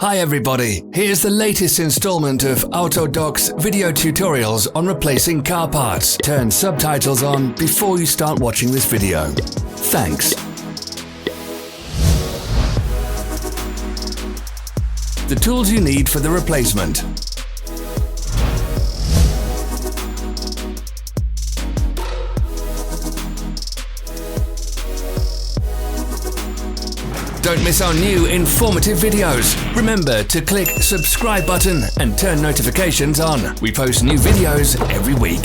Hi everybody, here's the latest installment of Autodoc's video tutorials on replacing car parts. Turn subtitles on before you start watching this video. Thanks. The tools you need for the replacement. Don't miss our new informative videos. Remember to click subscribe button and turn notifications on. We post new videos every week.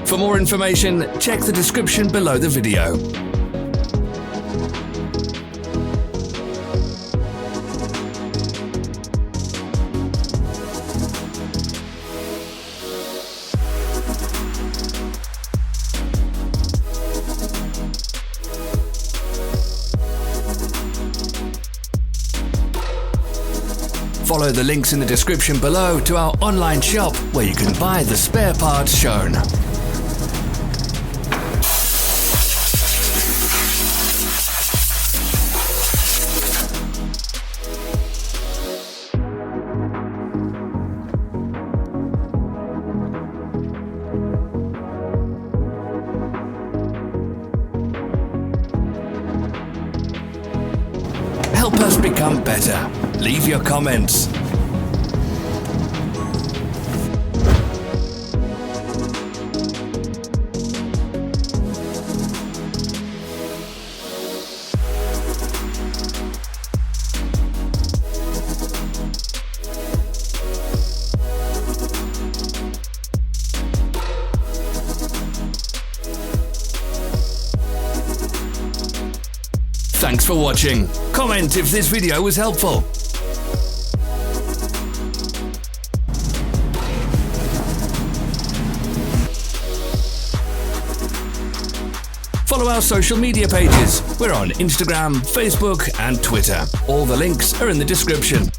For more information, check the description below the video. Follow the links in the description below to our online shop where you can buy the spare parts shown. Help us become better. Leave your comments. Thanks for watching. Comment if this video was helpful. Follow our social media pages. We're on Instagram, Facebook and Twitter. All the links are in the description.